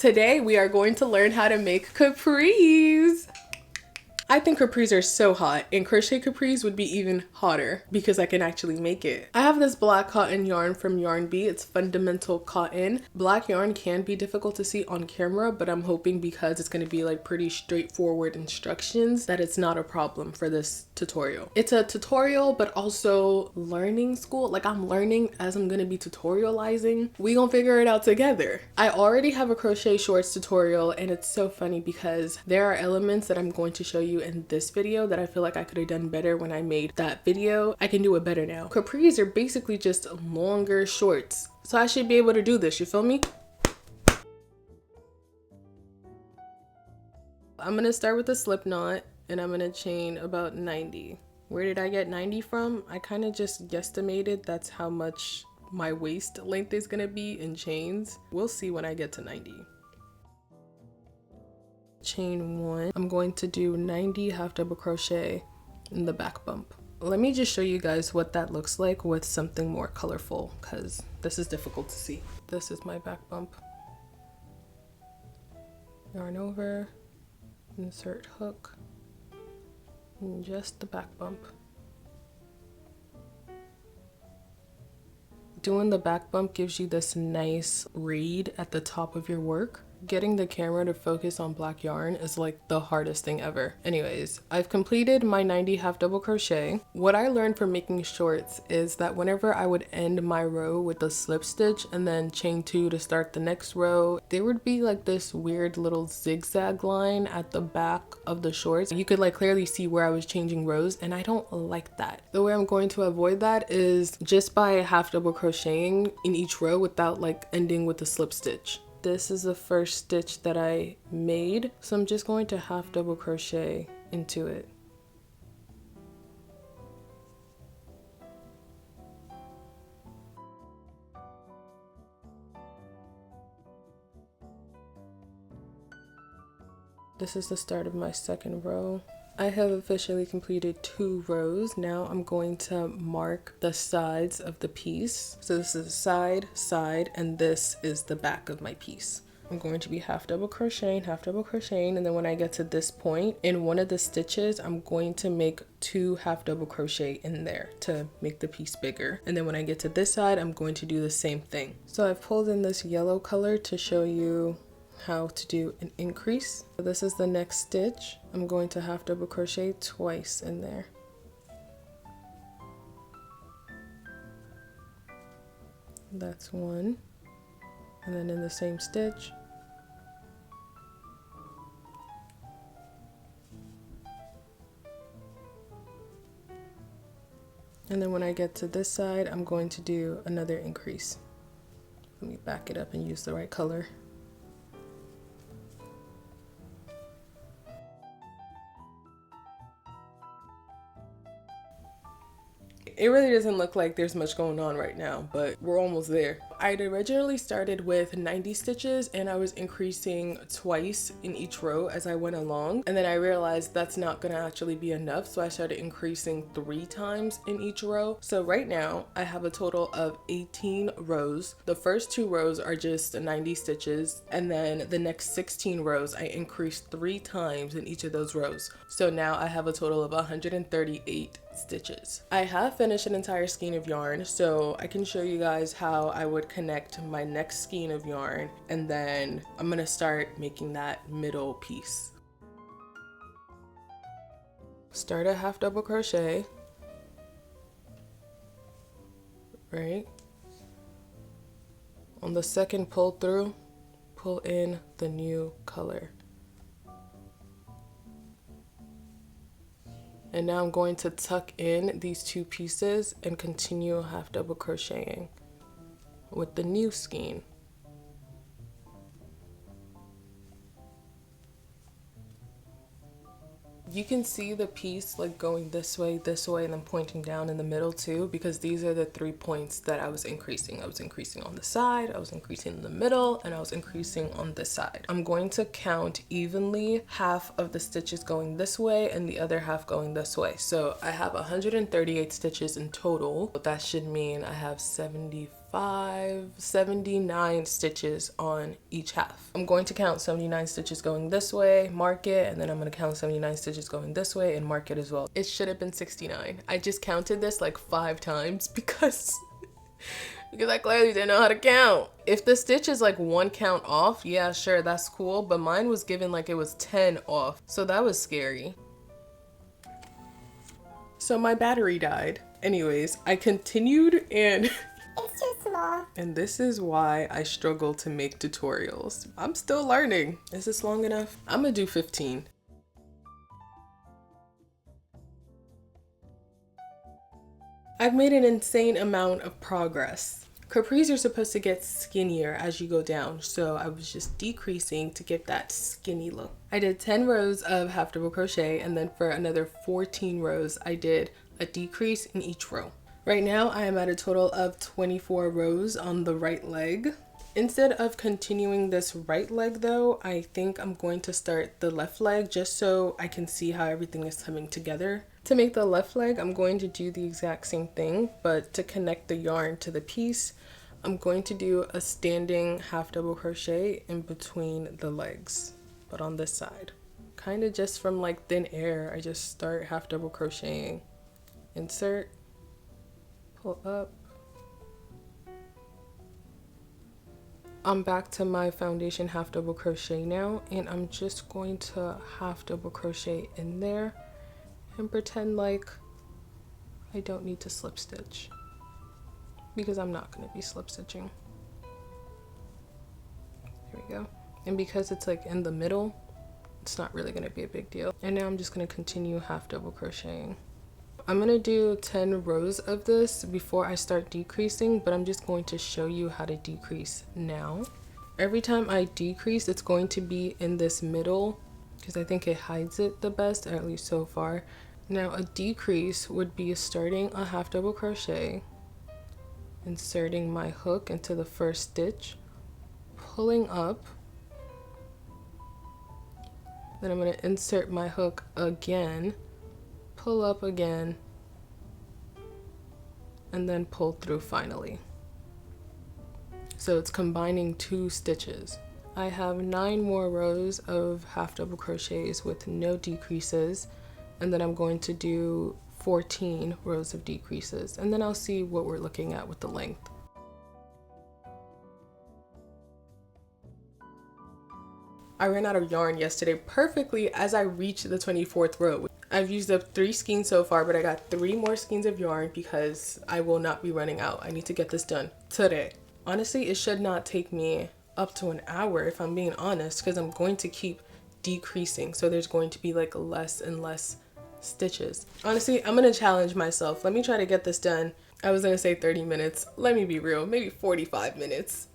Today we are going to learn how to make capris. I think capris are so hot, and crochet capris would be even hotter because I can actually make it. I have this black cotton yarn from Yarn Bee. It's fundamental cotton. Black yarn can be difficult to see on camera, but I'm hoping because it's going to be like pretty straightforward instructions that it's not a problem for this tutorial. It's a tutorial, but also learning school. Like, I'm learning as I'm going to be tutorializing. We gonna figure it out together. I already have a crochet shorts tutorial, and it's so funny because there are elements that I'm going to show you in this video that I feel like I could have done better when I made that video. I can do it better now. Capris are basically just longer shorts, so I should be able to do this, you feel me? I'm gonna start with a slip knot, and I'm gonna chain about 90. Where did I get 90 from? I kind of just guesstimated that's how much my waist length is gonna be in chains. We'll see when I get to 90. Chain 1. I'm going to do 90 half double crochet in the back bump. Let me just show you guys what that looks like with something more colorful, because this is difficult to see. This is my back bump. Yarn over, insert hook, and just the back bump. Doing the back bump gives you this nice read at the top of your work. Getting the camera to focus on black yarn is like the hardest thing ever. Anyways, I've completed my 90 half double crochet. What I learned from making shorts is that whenever I would end my row with a slip stitch and then chain 2 to start the next row, there would be like this weird little zigzag line at the back of the shorts. You could like clearly see where I was changing rows, and I don't like that. The way I'm going to avoid that is just by half double crocheting in each row without like ending with a slip stitch. This is the first stitch that I made, so I'm just going to half double crochet into it. This is the start of my second row. I have officially completed 2 rows. Now I'm going to mark the sides of the piece. So this is side, side, and this is the back of my piece. I'm going to be half double crocheting, and then when I get to this point, in one of the stitches, I'm going to make 2 half double crochet in there to make the piece bigger. And then when I get to this side, I'm going to do the same thing. So I've pulled in this yellow color to show you how to do an increase. So this is the next stitch. I'm going to half double crochet twice in there. That's one. And then in the same stitch, and then when I get to this side, I'm going to do another increase. Let me back it up and use the right color. It really doesn't look like there's much going on right now, but we're almost there. I'd originally started with 90 stitches and I was increasing twice in each row as I went along. And then I realized that's not gonna actually be enough. So I started increasing 3 times in each row. So right now I have a total of 18 rows. The first 2 rows are just 90 stitches. And then the next 16 rows, I increased 3 times in each of those rows. So now I have a total of 138 stitches. I have finished an entire skein of yarn, so I can show you guys how I would connect my next skein of yarn, and then I'm gonna start making that middle piece. Start a half double crochet, right? On the second pull through, pull in the new color. And now I'm going to tuck in these 2 pieces and continue half double crocheting with the new skein. You can see the piece like going this way, and then pointing down in the middle too, because these are the 3 points that I was increasing. I was increasing on the side, I was increasing in the middle, and I was increasing on this side. I'm going to count evenly, half of the stitches going this way and the other half going this way. So I have 138 stitches in total, but that should mean I have 75 79 stitches on each half. I'm going to count 79 stitches going this way, mark it, and then I'm going to count 79 stitches going this way and mark it as well. It should have been 69. I just counted this like 5 times because I clearly didn't know how to count. If the stitch is like 1 count off, yeah, sure, that's cool, but mine was given like it was 10 off, so that was scary. So my battery died. Anyways, I continued and it's too small. And this is why I struggle to make tutorials. I'm still learning. Is this long enough? I'm gonna do 15. I've made an insane amount of progress. Capris are supposed to get skinnier as you go down, so I was just decreasing to get that skinny look. I did 10 rows of half double crochet, and then for another 14 rows, I did a decrease in each row. Right now, I am at a total of 24 rows on the right leg. Instead of continuing this right leg though, I think I'm going to start the left leg just so I can see how everything is coming together. To make the left leg, I'm going to do the exact same thing, but to connect the yarn to the piece, I'm going to do a standing half double crochet in between the legs, but on this side. Kind of just from like thin air, I just start half double crocheting. Insert, pull up. I'm back to my foundation half double crochet now, and I'm just going to half double crochet in there and pretend like I don't need to slip stitch, because I'm not going to be slip stitching. There we go. And because it's like in the middle, it's not really going to be a big deal. And now I'm just going to continue half double crocheting. I'm going to do 10 rows of this before I start decreasing, but I'm just going to show you how to decrease now. Every time I decrease, it's going to be in this middle because I think it hides it the best, at least so far. Now a decrease would be starting a half double crochet, inserting my hook into the first stitch, pulling up, then I'm going to insert my hook again, pull up again, and then pull through finally. So it's combining 2 stitches. I have 9 more rows of half double crochets with no decreases, and then I'm going to do 14 rows of decreases, and then I'll see what we're looking at with the length. I ran out of yarn yesterday perfectly as I reached the 24th row. I've used up 3 skeins so far, but I got 3 more skeins of yarn because I will not be running out. I need to get this done today. Honestly, it should not take me up to an hour if I'm being honest, because I'm going to keep decreasing. So there's going to be like less and less stitches. Honestly, I'm gonna challenge myself. Let me try to get this done. I was gonna say 30 minutes. Let me be real, maybe 45 minutes.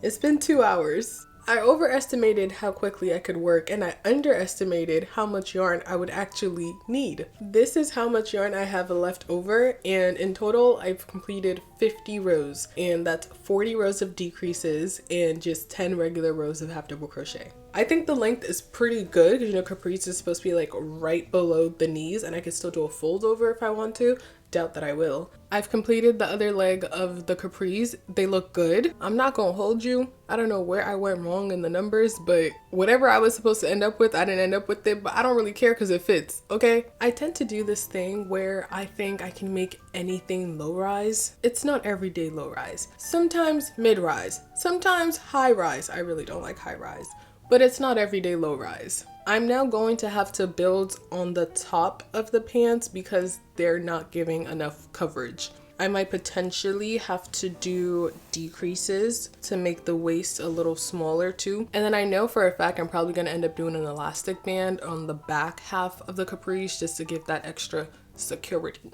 It's been 2 hours. I overestimated how quickly I could work, and I underestimated how much yarn I would actually need. This is how much yarn I have left over, and in total I've completed 50 rows, and that's 40 rows of decreases and just 10 regular rows of half double crochet. I think the length is pretty good because, you know, capris is supposed to be like right below the knees, and I could still do a fold over if I want to. Doubt that I will. I've completed the other leg of the capris. They look good. I'm not gonna hold you. I don't know where I went wrong in the numbers, but whatever I was supposed to end up with, I didn't end up with it, but I don't really care because it fits, okay? I tend to do this thing where I think I can make anything low rise. It's not everyday low rise. Sometimes mid rise, sometimes high rise. I really don't like high rise, but it's not everyday low rise. I'm now going to have to build on the top of the pants because they're not giving enough coverage. I might potentially have to do decreases to make the waist a little smaller too. And then I know for a fact I'm probably gonna end up doing an elastic band on the back half of the capris just to give that extra security.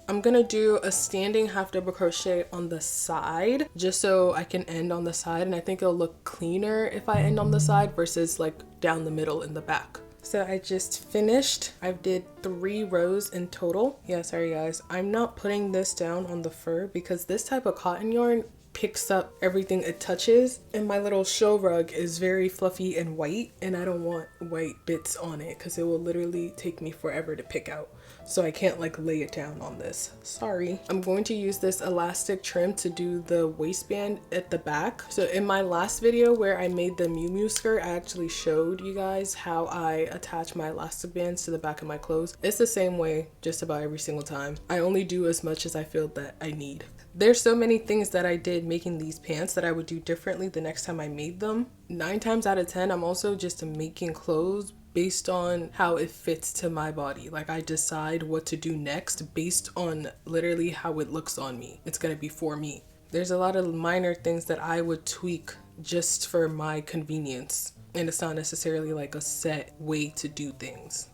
I'm gonna do a standing half double crochet on the side just so I can end on the side, and I think it'll look cleaner if I end on the side versus like down the middle in the back. So I just finished. I did 3 rows in total. Yeah, sorry guys, I'm not putting this down on the fur because this type of cotton yarn picks up everything it touches, and my little show rug is very fluffy and white, and I don't want white bits on it because it will literally take me forever to pick out. so I can't like lay it down on this. Sorry. I'm going to use this elastic trim to do the waistband at the back. So in my last video where I made the Miu Miu skirt, I actually showed you guys how I attach my elastic bands to the back of my clothes. It's the same way just about every single time. I only do as much as I feel that I need. There's so many things that I did making these pants that I would do differently the next time I made them. 9 times out of 10, I'm also just making clothes based on how it fits to my body. Like I decide what to do next based on literally how it looks on me. It's gonna be for me. There's a lot of minor things that I would tweak just for my convenience. And it's not necessarily like a set way to do things.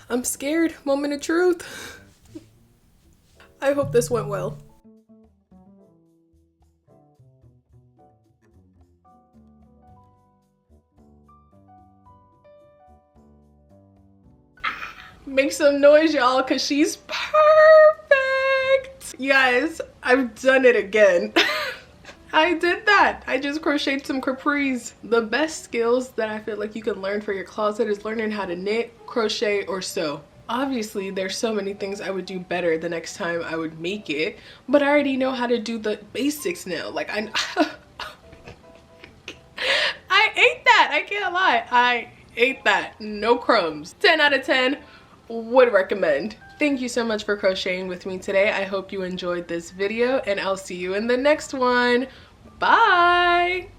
I'm scared. Moment of truth. I hope this went well. Make some noise, y'all, because she's perfect. You guys, I've done it again. I did that. I just crocheted some capris. The best skills that I feel like you can learn for your closet is learning how to knit, crochet, or sew. Obviously, there's so many things I would do better the next time I would make it, but I already know how to do the basics now. Like I ate that. I can't lie. I ate that. No crumbs. 10 out of 10. Would recommend. Thank you so much for crocheting with me today. I hope you enjoyed this video and I'll see you in the next one. Bye.